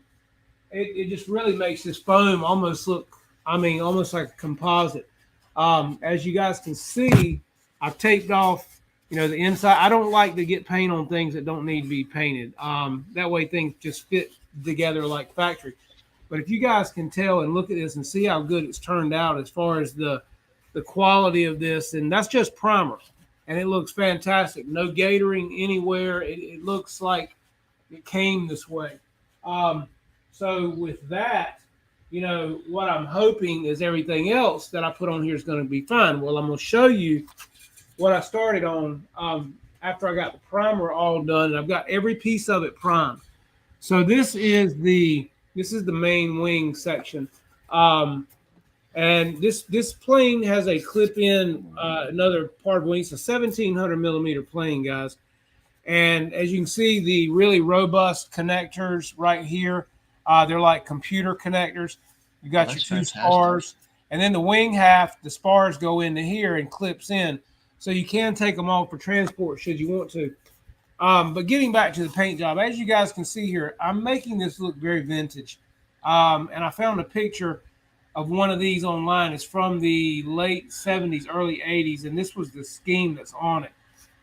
It just really makes this foam almost look, almost like a composite. As you guys can see, I've taped off the inside. I don't like to get paint on things that don't need to be painted. That way things just fit together like factory. But if you guys can tell and look at this and see how good it's turned out as far as the quality of this, and that's just primer, and it looks fantastic. No gatoring anywhere. It looks like it came this way. So with that, what I'm hoping is everything else that I put on here is going to be fine. Well, I'm going to show you what I started on after I got the primer all done, and I've got every piece of it primed. So this is the main wing section, and this plane has a clip-in another part of the wing. It's a 1700 millimeter plane, guys, and as you can see, the really robust connectors right here, they're like computer connectors. You got your two spars, and then the wing half, the spars go into here and clips in. So you can take them off for transport should you want to. But getting back to the paint job, as you guys can see here, I'm making this look very vintage. And I found a picture of one of these online. It's from the late 70s, early 80s, and this was the scheme that's on it.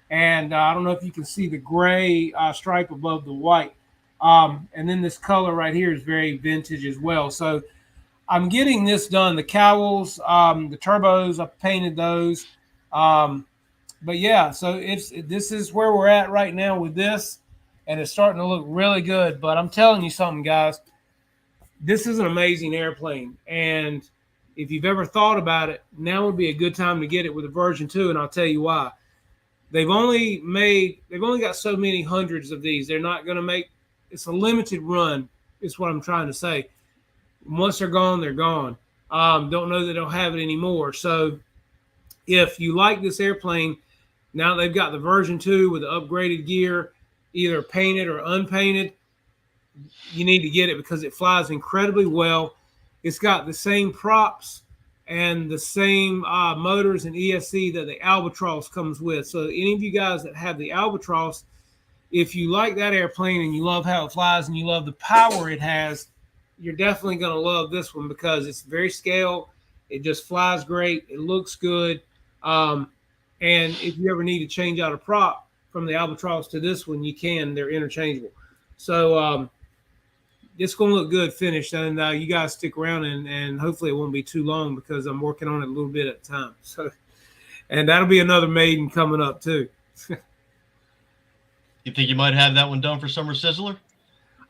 And I don't know if you can see the gray stripe above the white. And then this color right here is very vintage as well. So I'm getting this done. The cowls, the turbos, I've painted those. But yeah, so this is where we're at right now with this, and it's starting to look really good. But I'm telling you something, guys, this is an amazing airplane, and if you've ever thought about it, now would be a good time to get it with a version 2, and I'll tell you why. They've only got so many hundreds of these. They're not going to make. It's a limited run. Is what I'm trying to say. Once they're gone, they're gone. Don't know they don't have it anymore. So if you like this airplane, now they've got the version 2 with the upgraded gear, either painted or unpainted. You need to get it because it flies incredibly well. It's got the same props and the same motors and ESC that the Albatross comes with. So any of you guys that have the Albatross, if you like that airplane and you love how it flies and you love the power it has, you're definitely going to love this one because it's very scale. It just flies great. It looks good. And if you ever need to change out a prop from the Albatross to this one, you can. They're interchangeable. So it's going to look good finished. And you guys stick around, and hopefully it won't be too long because I'm working on it a little bit at a time. So, and that'll be another maiden coming up too. You think you might have that one done for Summer Sizzler?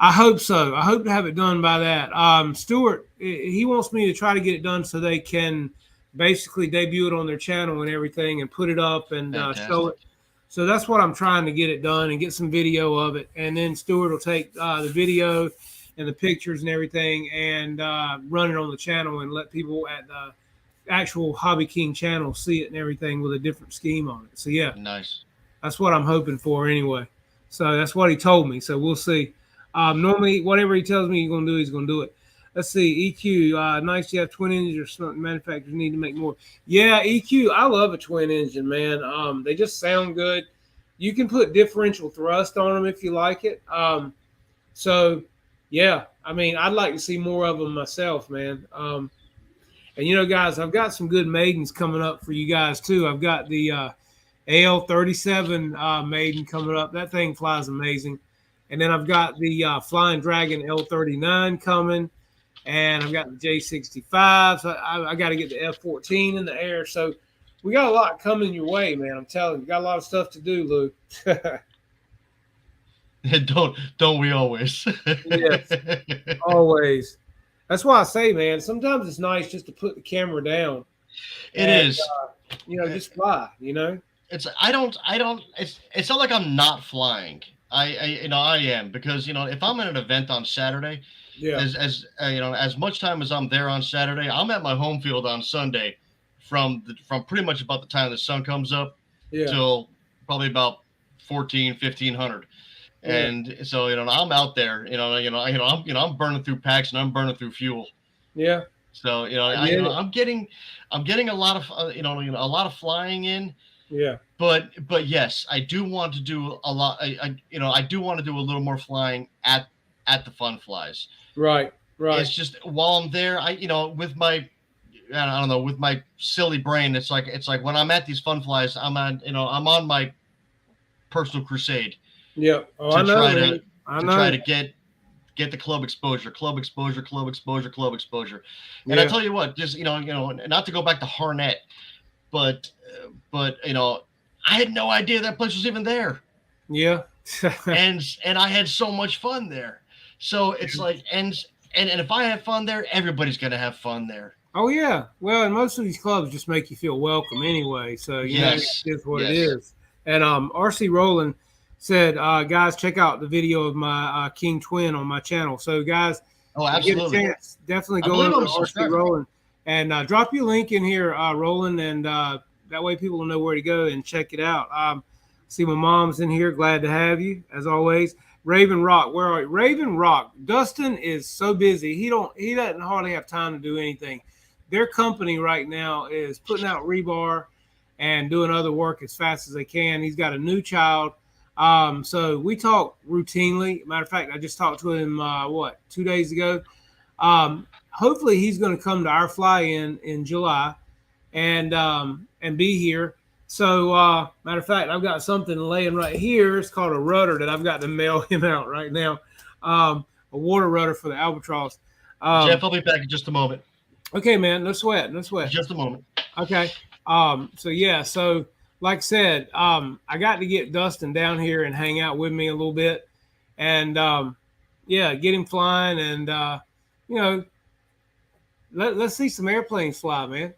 I hope so. I hope to have it done by that. Stuart, he wants me to try to get it done so they can basically debut it on their channel and everything and put it up and show it. So that's what I'm trying to get it done and get some video of it. And then Stuart will take the video and the pictures and everything and run it on the channel and let people at the actual Hobby King channel see it and everything with a different scheme on it. So, yeah. Nice. That's what I'm hoping for anyway. So that's what he told me. So we'll see. Normally, whatever he tells me he's going to do, he's going to do it. Let's see, EQ, nice to have twin engines or something. Manufacturers need to make more. Yeah, EQ, I love a twin engine, man. They just sound good. You can put differential thrust on them if you like it. So, yeah, I mean, I'd like to see more of them myself, man. And, guys, I've got some good maidens coming up for you guys, too. I've got the AL37 maiden coming up. That thing flies amazing. And then I've got the Flying Dragon L39 coming. And I've got the J65. So I got to get the F14 in the air. So we got a lot coming your way, man. I'm telling you, got a lot of stuff to do, Lou. Don't we always? Yes, always. That's why I say, man, sometimes it's nice just to put the camera down. It is. Just fly, It's not like I'm not flying. I am because if I'm at an event on Saturday, as much time as I'm there on Saturday, I'm at my home field on Sunday from pretty much about the time the sun comes up till probably about 1500. And so I'm out there, I'm burning through packs and I'm burning through fuel. Yeah. So I'm getting a lot of a lot of flying in. Yeah. But yes, I do want to do a lot. I do want to do a little more flying at the Fun Flies. Right. It's just while I'm there, with my, I don't know, with my silly brain, it's like when I'm at these Fun Flies, I'm on my personal crusade. Yeah. Oh, I know, man. I know. Try to get the club exposure. And I Yeah. tell you what, just not to go back to Harnett, but I had no idea that place was even there. Yeah. and I had so much fun there. So it's like, and if I have fun there, everybody's gonna have fun there. Oh yeah. Well, and most of these clubs just make you feel welcome anyway. So yes, it's what it is. And RC Rowland said, guys, check out the video of my King Twin on my channel. So guys, absolutely, get a chance, definitely go over to RC Rowland and drop your link in here, Rowland, and that way people will know where to go and check it out. See my mom's in here. Glad to have you as always. Raven Rock, where are you? Raven Rock. Dustin is so busy. He doesn't hardly have time to do anything. Their company right now is putting out rebar and doing other work as fast as they can. He's got a new child. So we talk routinely. Matter of fact, I just talked to him, 2 days ago. Hopefully he's going to come to our fly-in in July and be here. So, matter of fact, I've got something laying right here. It's called a rudder that I've got to mail him out right now. A water rudder for the Albatross. Jeff, I'll be back in just a moment. Okay, man. No sweat. Just a moment. Okay. So like I said, I got to get Dustin down here and hang out with me a little bit and, get him flying and, let's see some airplanes fly, man.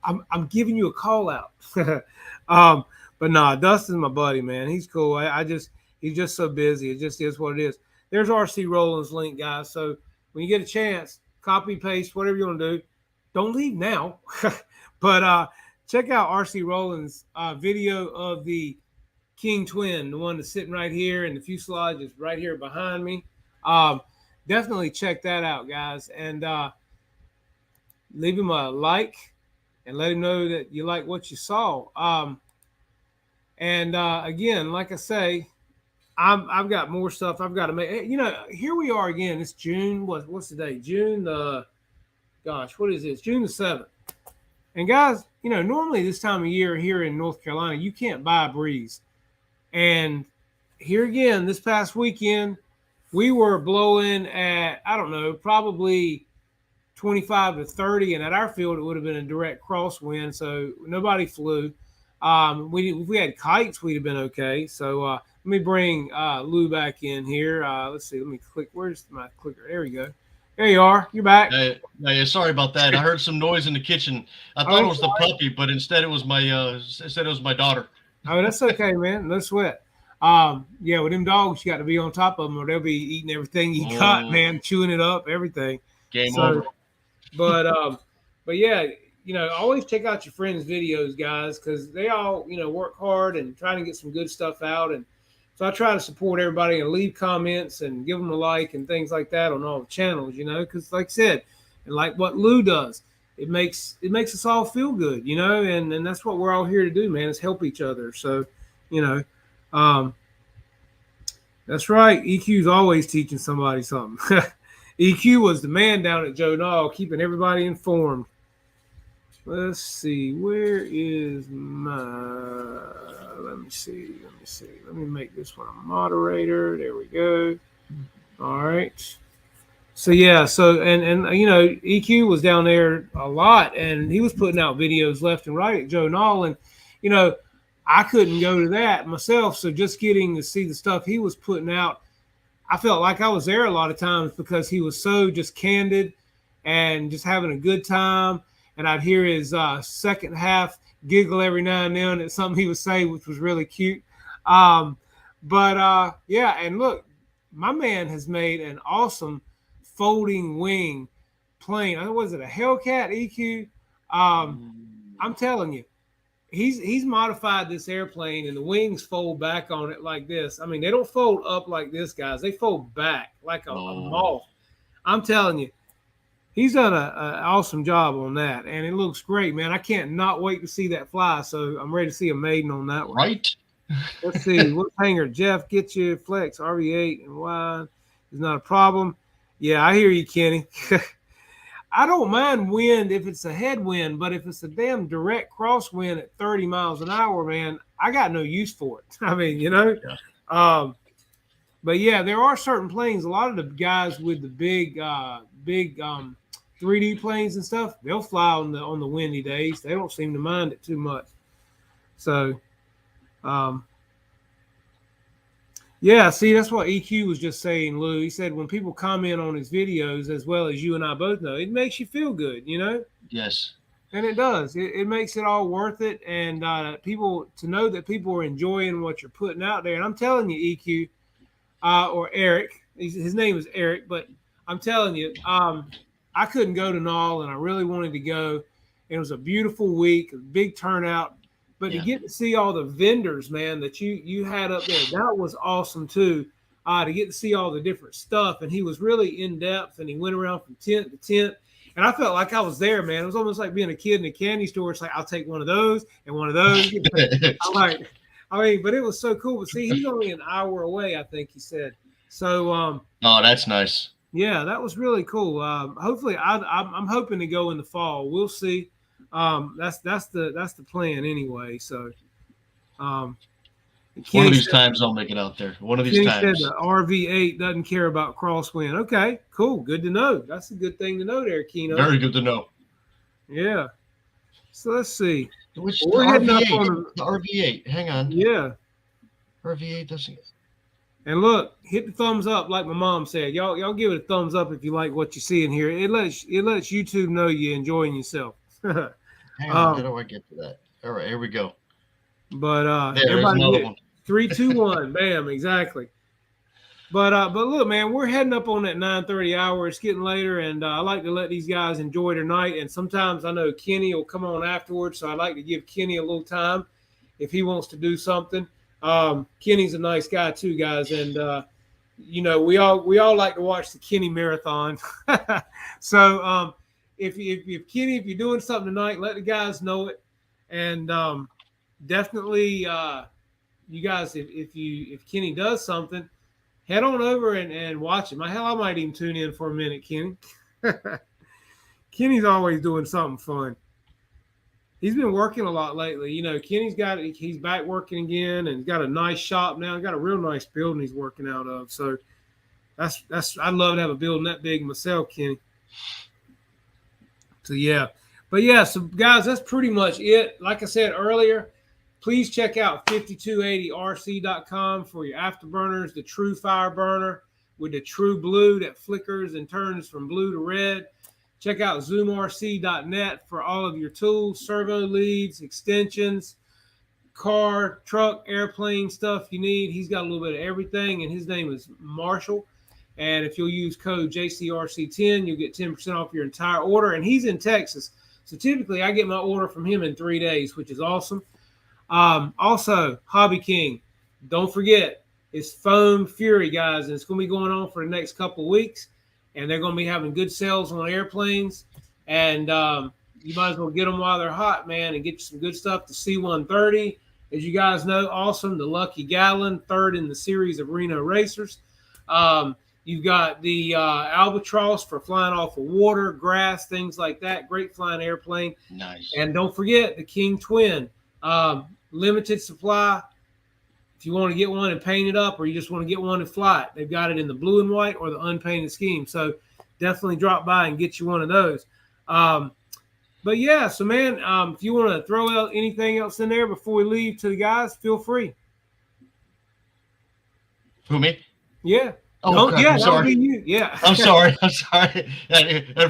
I'm giving you a call out. But nah, Dustin's my buddy, man. He's cool. He's just so busy. It just is what it is. There's RC Rowland's link, guys. So when you get a chance, copy, paste, whatever you want to do. Don't leave now. But check out RC Rowland's video of the King Twin, the one that's sitting right here, and the fuselage is right here behind me. Definitely check that out, guys. And leave him a like and let him know that you like what you saw. Again, like I say, I've got more stuff I've got to make. Here we are again. It's June. What's the date? June the, what is this? June the 7th. And guys, normally this time of year here in North Carolina, you can't buy a breeze. And here again, this past weekend, we were blowing at, I don't know, probably 25 to 30. And at our field, it would have been a direct crosswind. So nobody flew. If we had kites, we'd have been okay. So let me bring Lou back in here. Let's see. Let me click. Where's my clicker? There we go. There you are. You're back. Yeah, sorry about that. I heard some noise in the kitchen. I thought it was the puppy, but instead it was my daughter. Oh, that's okay, man. No sweat. With them dogs, you got to be on top of them, or they'll be eating everything you got, man, chewing it up, everything. Game over. But yeah, always check out your friends' videos, guys, because they all, work hard and trying to get some good stuff out. And so I try to support everybody and leave comments and give them a like and things like that on all the channels, because like I said, and like what Lou does, it makes us all feel good, and that's what we're all here to do, man, is help each other. So, that's right. EQ's always teaching somebody something. EQ was the man down at Joe Nall, keeping everybody informed. Let's see. Where is my... Let me see. Let me make this one a moderator. There we go. All right. So, yeah. So, and EQ was down there a lot, and he was putting out videos left and right at Joe Nall. And, I couldn't go to that myself. So just getting to see the stuff he was putting out, I felt like I was there a lot of times because he was so just candid and just having a good time. And I'd hear his second half giggle every now and then at something he would say, which was really cute. And look, my man has made an awesome folding wing plane. Was it a Hellcat EQ? I'm telling you, he's modified this airplane, and the wings fold back on it like this. I mean, they don't fold up like this, guys. They fold back like a moth. I'm telling you. He's done an awesome job on that, and it looks great, man. I can't not wait to see that fly, so I'm ready to see a maiden on that one. Right. Let's see. What hanger? Jeff, get your flex. RV8 and wide is not a problem. Yeah, I hear you, Kenny. I don't mind wind if it's a headwind, but if it's a damn direct crosswind at 30 miles an hour, man, I got no use for it. I mean, Yeah. But yeah, there are certain planes. A lot of the guys with the big 3D planes and stuff, they'll fly on the windy days. They don't seem to mind it too much. So, yeah, see, that's what EQ was just saying, Lou. He said when people comment on his videos, as well as you and I both know, it makes you feel good, Yes. And it does. It makes it all worth it. And people to know that people are enjoying what you're putting out there. And I'm telling you, EQ or Eric, his name is Eric, but I'm telling you, I couldn't go to Knoll, and I really wanted to go. It was a beautiful week, a big turnout. But to get to see all the vendors, man, that you had up there, that was awesome too. To get to see all the different stuff, and he was really in depth, and he went around from tent to tent, and I felt like I was there, man. It was almost like being a kid in a candy store. It's like I'll take one of those and one of those. But it was so cool. But see, he's only an hour away, I think he said. So, oh, that's nice. Yeah, that was really cool. Hopefully, I'm hoping to go in the fall. We'll see. That's the plan anyway. So, one of these times I'll make it out there. One of these times. Said the RV8 doesn't care about crosswind. Okay, cool. Good to know. That's a good thing to know there, Keno. Very good to know. Yeah. So let's see. We're heading up on the RV8. Hang on. Yeah. RV8 doesn't. And look, hit the thumbs up, like my mom said. Y'all give it a thumbs up if you like what you see in here. It lets YouTube know you're enjoying yourself. Hang on, how do I get to that? All right, here we go. But there's another one. 3, 2, 1, bam, exactly. But look, man, we're heading up on that 9:30 hour. It's getting later, and I like to let these guys enjoy their night. And sometimes I know Kenny will come on afterwards, so I like to give Kenny a little time if he wants to do something. Kenny's a nice guy too, guys, and we all like to watch the Kenny marathon. So if Kenny, if you're doing something tonight, let the guys know it, and definitely you guys, if Kenny does something, head on over and watch him. I might even tune in for a minute, Kenny. Kenny's always doing something fun. He's been working a lot lately. Kenny's he's back working again, and got a nice shop now. Got a real nice building he's working out of. So that's I'd love to have a building that big myself, Kenny. So yeah. But yeah, so guys, that's pretty much it. Like I said earlier, please check out 5280rc.com for your afterburners, the true fire burner with the true blue that flickers and turns from blue to red. Check out zoomrc.net for all of your tools, servo leads, extensions, car, truck, airplane stuff you need. He's got a little bit of everything, and his name is Marshall. And if you'll use code JCRC10, you'll get 10% off your entire order. And he's in Texas. So typically I get my order from him in 3 days, which is awesome. Also, Hobby King, don't forget, it's Foam Fury, guys, and it's going to be going on for the next couple of weeks. And they're going to be having good sales on airplanes. And you might as well get them while they're hot, man, and get you some good stuff. The C-130, as you guys know, awesome. The Lucky Gallon, third in the series of Reno Racers. You've got the Albatross for flying off of water, grass, things like that. Great flying airplane. Nice. And don't forget the King Twin. Limited supply. If you want to get one and paint it up, or you just want to get one and fly it, they've got it in the blue and white or the unpainted scheme. So definitely drop by and get you one of those. But yeah, so man, if you want to throw out anything else in there before we leave to the guys, feel free. Who, me? Yeah. Oh, God, yeah, I'm sorry. That would be you. Yeah. I'm sorry.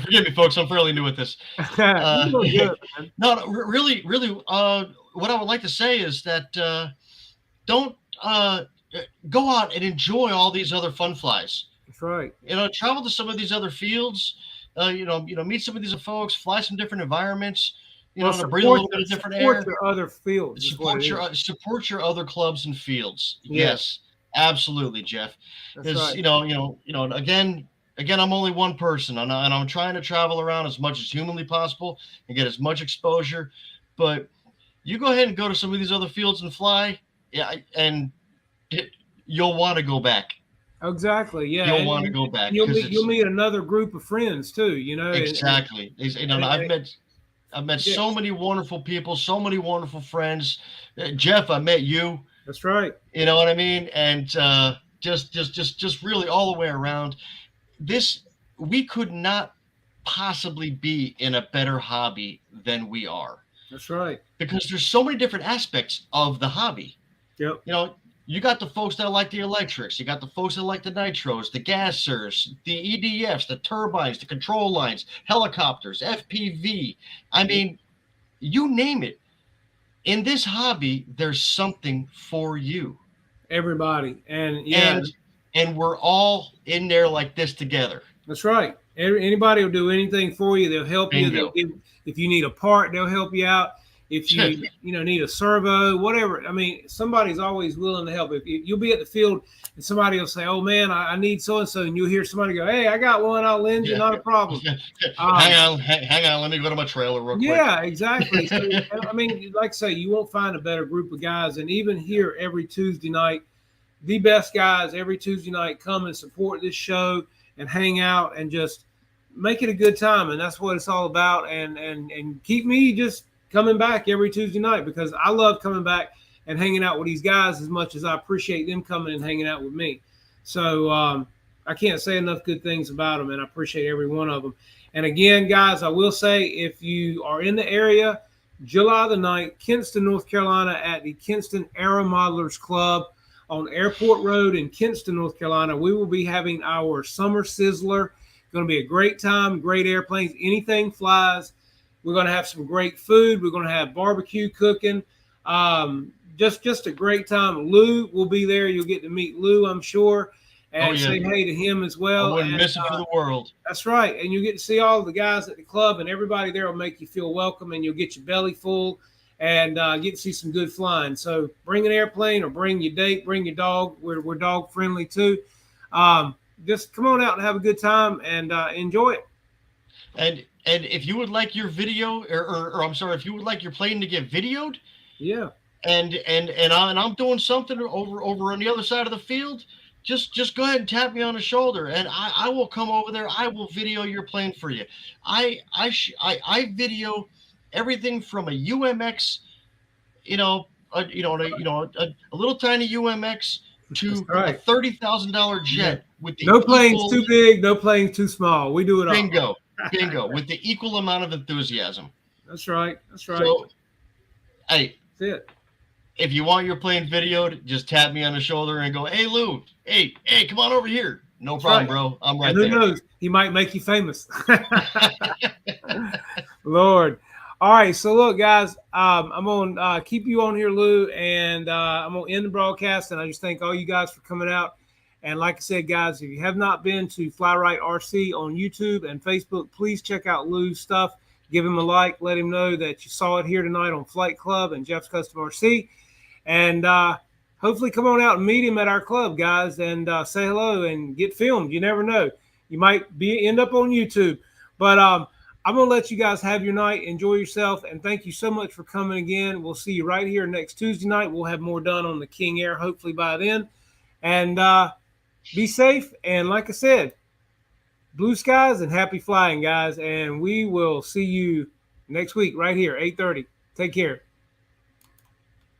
Forgive me, folks. I'm fairly new at this. Good, no, really, what I would like to say is that don't go out and enjoy all these other fun flies. That's right. Travel to some of these other fields. Meet some of these folks. Fly some different environments. To breathe a little bit of different air. Support your other fields. Support your other clubs and fields. Yeah. Yes. Absolutely, Jeff. Because right. Again, I'm only one person, and I'm trying to travel around as much as humanly possible and get as much exposure. But you go ahead and go to some of these other fields and fly, and you'll want to go back. Exactly. Yeah. You'll want to go back You'll because you'll it's meet another group of friends too, you know. exactly. I've met so Yes, many wonderful people, so many wonderful friends. Jeff, I met you. that's right. You know what I mean? And just really all the way around. This we could not possibly be in a better hobby than we are That's right. because there's so many different aspects of the hobby. Yep. You know, you got the folks that like the electrics, you got the folks that like the nitros, the gassers, the EDFs, the turbines, the control lines, helicopters, FPV. I mean, you name it. In this hobby, there's something for you. Everybody. And yeah, And we're all in there like this together. that's right. Anybody will do anything for you. They'll help you. Bingo. If you need a part, they'll help you out. If you need a servo, whatever. I mean, somebody's always willing to help. If you'll be at the field and somebody will say, "Oh man, I need so and so," and you'll hear somebody go, "Hey, I got one. I'll lend you. Not a problem." Hang on. Let me go to my trailer real quick. Yeah, exactly. So, I mean, like I say, you won't find a better group of guys. And even here every Tuesday night, the best guys every Tuesday night come and support this show and hang out and just make it a good time. And that's what it's all about. And keep me just coming back every Tuesday night because I love coming back and hanging out with these guys as much as I appreciate them coming and hanging out with me. So I can't say enough good things about them, and I appreciate every one of them. And again, guys, I will say if you are in the area, July the 9th, Kinston, North Carolina at the Kinston Aero Modelers Club on Airport Road in Kinston, North Carolina, we will be having our Summer Sizzler. Going to be a great time, great airplanes, anything flies. We're going to have some great food. We're going to have barbecue cooking. Just a great time. Lou will be there. You'll get to meet Lou, I'm sure, and say hey to him as well. I wouldn't miss it for the world. That's right. And you get to see all the guys at the club, and everybody there will make you feel welcome, and you'll get your belly full and get to see some good flying. So bring an airplane or bring your date, bring your dog. We're dog friendly too. Just come on out and have a good time and enjoy it. And if you would like your video, or I'm sorry, if you would like your plane to get videoed, yeah, and I'm doing something over on the other side of the field, just go ahead and tap me on the shoulder, and I will come over there. I will video your plane for you. I video everything from a UMX, a little tiny UMX to a $30,000 jet with the no plane's too big, no plane's too small. We do it all. Bingo, with the equal amount of enthusiasm. That's right. So, hey, that's it. If you want your plane videoed, just tap me on the shoulder and go, "Hey, Lou, hey, come on over here." No problem, bro. I'm right there. Who knows? He might make you famous. Lord. All right. So look, guys, I'm going to keep you on here, Lou, and I'm going to end the broadcast. And I just thank all you guys for coming out. And like I said, guys, if you have not been to Fly Right RC on YouTube and Facebook, please check out Lou's stuff. Give him a like. Let him know that you saw it here tonight on Flight Club and Jeff's Custom RC. And hopefully come on out and meet him at our club, guys, and say hello and get filmed. You never know. You might end up on YouTube. But I'm going to let you guys have your night. Enjoy yourself. And thank you so much for coming again. We'll see you right here next Tuesday night. We'll have more done on the King Air hopefully by then. And be safe. And like I said, blue skies and happy flying, guys. And we will see you next week right here, 8:30. Take care.